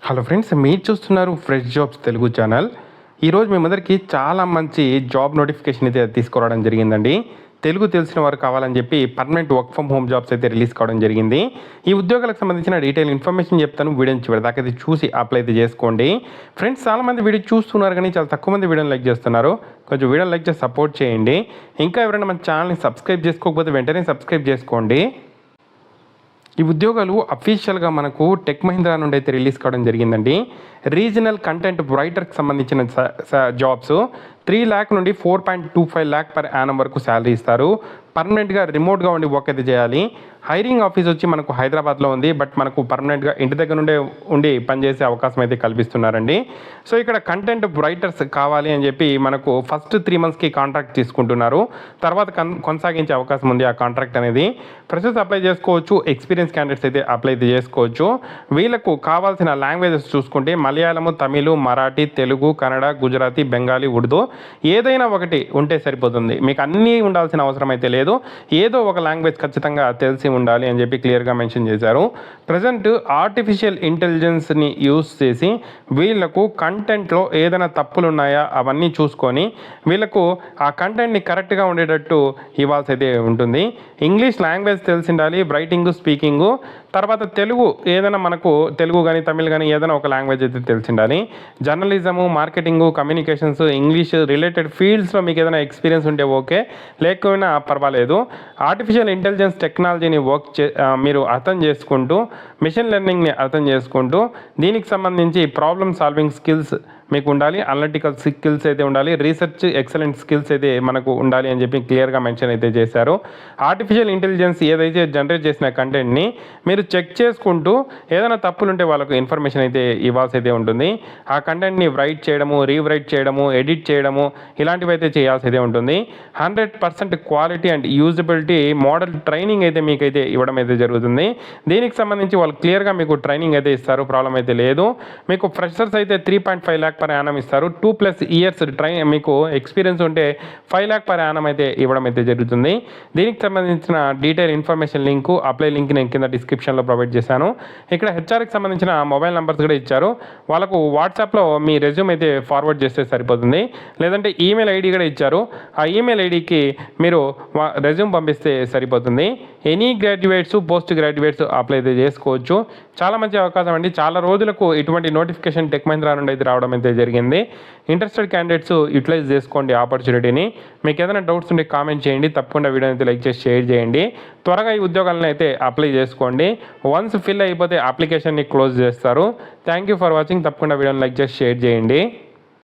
Hello friends, మీరు చూస్తున్నారు fresh jobs Telugu channel. ఈరోజు మీ అందరికీ చాలా మంచి జాబ్ నోటిఫికేషన్ అయితే తీసుకురావడం జరిగిందండి. తెలుగు తెలిసిన వారు కావాలని చెప్పి permanent work from home jobs అయితే రిలీజ్ కావడం జరిగింది. ఈ ఉద్యోగాలకు సంబంధించిన డీటెయిల్ ఇన్ఫర్మేషన్ చెప్తాను. వీడియోని చివరి దాకా అయితే చూసి అప్లై అయితే చేసుకోండి. ఫ్రెండ్స్, చాలామంది వీడియో చూస్తున్నారు కానీ చాలా తక్కువ మంది వీడియోని లైక్ చేస్తున్నారు. కొంచెం వీడియోని లైక్ చేసి సపోర్ట్ చేయండి. ఇంకా ఎవరైనా మన ఛానల్ని సబ్స్క్రైబ్ చేసుకోకపోతే వెంటనే సబ్స్క్రైబ్ చేసుకోండి. ఈ ఉద్యోగాలు అఫీషియల్గా మనకు టెక్ మహీంద్రా నుండి అయితే రిలీజ్ కావడం జరిగిందండి. రీజనల్ కంటెంట్ రైటర్కి సంబంధించిన జాబ్స్ 3 lakh నుండి 4.25 lakh పర్ యానం వరకు శాలరీ ఇస్తారు. పర్మనెంట్గా రిమోట్గా ఉండి వర్క్ అయితే చేయాలి. హైరింగ్ ఆఫీస్ వచ్చి మనకు హైదరాబాద్లో ఉంది. బట్ మనకు పర్మనెంట్గా ఇంటి దగ్గర నుండే ఉండి పనిచేసే అవకాశం అయితే కల్పిస్తున్నారండి. సో ఇక్కడ కంటెంట్ రైటర్స్ కావాలి అని చెప్పి మనకు ఫస్ట్ 3 monthsకి కాంట్రాక్ట్ తీసుకుంటున్నారు. తర్వాత కొనసాగించే అవకాశం ఉంది ఆ కాంట్రాక్ట్ అనేది. ఫ్రెషర్స్ అప్లై చేసుకోవచ్చు, ఎక్స్పీరియన్స్ క్యాండిడేట్స్ అయితే అప్లై అయితే చేసుకోవచ్చు. వీళ్ళకు కావాల్సిన లాంగ్వేజెస్ చూసుకుంటే మలయాళము, తమిళ్, మరాఠీ, తెలుగు, కన్నడ, గుజరాతీ, బెంగాలీ, ఉర్దూ ఏదైనా ఒకటి ఉంటే సరిపోతుంది. మీకు అన్నీ ఉండాల్సిన అవసరం అయితే లేదు. ఏదో ఒక లాంగ్వేజ్ ఖచ్చితంగా తెలిసి ఉండాలి అని చెప్పి క్లియర్గా మెన్షన్ చేశారు. ప్రజెంట్ ఆర్టిఫిషియల్ ఇంటెలిజెన్స్ని యూస్ చేసి వీళ్లకు కంటెంట్లో ఏదైనా తప్పులు ఉన్నాయా అవన్నీ చూసుకొని వీళ్ళకు ఆ కంటెంట్ని కరెక్ట్గా ఉండేటట్టు ఇవ్వాల్సి అయితే ఉంటుంది. ఇంగ్లీష్ లాంగ్వేజ్ తెలిసి ఉండాలి, రైటింగ్, స్పీకింగు. తర్వాత తెలుగు ఏదైనా మనకు తెలుగు కానీ తమిళ్ కానీ ఏదైనా ఒక లాంగ్వేజ్ అయితే తెలిసి ఉండాలి. Journalism, marketing, communications, English related ఫీల్డ్స్లో మీకు ఏదైనా ఎక్స్పీరియన్స్ ఉంటే ఓకే, లేకపోయినా పర్వాలేదు. ఆర్టిఫిషియల్ ఇంటెలిజెన్స్ టెక్నాలజీని మీరు అర్థం చేసుకుంటూ, మిషన్ లెర్నింగ్ని అర్థం చేసుకుంటూ దీనికి సంబంధించి ప్రాబ్లమ్ సాల్వింగ్ స్కిల్స్ మీకు ఉండాలి, అనలిటికల్ స్కిల్స్ అయితే ఉండాలి, రీసెర్చ్ ఎక్సలెంట్ స్కిల్స్ అయితే మనకు ఉండాలి అని చెప్పి క్లియర్గా మెన్షన్ అయితే చేశారు. ఆర్టిఫిషియల్ ఇంటెలిజెన్స్ ఏదైతే జనరేట్ చేసిన కంటెంట్ని మీరు చెక్ చేసుకుంటూ ఏదైనా తప్పులుంటే వాళ్ళకు ఇన్ఫర్మేషన్ అయితే ఇవ్వాల్సి అయితే ఉంటుంది. ఆ కంటెంట్ని రైట్ చేయడము, రీరైట్ చేయడము, ఎడిట్ చేయడము ఇలాంటివి అయితే చేయాల్సి అయితే ఉంటుంది. 100% quality and usability model training అయితే మీకైతే ఇవ్వడం అయితే జరుగుతుంది. దీనికి సంబంధించి వాళ్ళు క్లియర్గా మీకు ట్రైనింగ్ అయితే ఇస్తారు, ప్రాబ్లం అయితే లేదు. మీకు ఫ్రెషర్స్ అయితే 3.5 lakh పర్ యానం ఇస్తారు. 2+ years మీకు ఎక్స్పీరియన్స్ ఉంటే 5 lakh పర్ యానం అయితే ఇవ్వడం అయితే జరుగుతుంది. దీనికి సంబంధించిన detail information link, apply link నేను కింద డిస్క్రిప్షన్లో ప్రొవైడ్ చేశాను. ఇక్కడ హెచ్ఆర్కి సంబంధించిన మొబైల్ నెంబర్స్ కూడా ఇచ్చారు. వాళ్ళకు వాట్సాప్లో మీ రెజ్యూమ్ అయితే ఫార్వర్డ్ చేస్తే సరిపోతుంది. లేదంటే ఈమెయిల్ ఐడి కూడా ఇచ్చారు. ఆ ఈమెయిల్ ఐడికి మీరు రెజ్యూమ్ పంపిస్తే సరిపోతుంది. Any graduates, post graduates apply అయితే చేసుకోవచ్చు. చాలా మంచి అవకాశం అండి. చాలా రోజులకు ఇటువంటి నోటిఫికేషన్ టెక్ మహీంద్రా నుండి అయితే రావడం అయితే జరిగింది. ఇంట్రెస్టెడ్ క్యాండిడేట్స్ యూటిలైజ్ చేసుకోండి ఆపర్చునిటీని. మీకు ఏదైనా డౌట్స్ ఉంటే కామెంట్ చేయండి. తప్పకుండా వీడియోని అయితే లైక్ చేసి షేర్ చేయండి. త్వరగా ఈ ఉద్యోగాలను అయితే అప్లై చేసుకోండి. వన్స్ ఫిల్ అయిపోతే అప్లికేషన్ని క్లోజ్ చేస్తారు. Thank you for watching. తప్పకుండా వీడియోని లైక్ చేసి షేర్ చేయండి.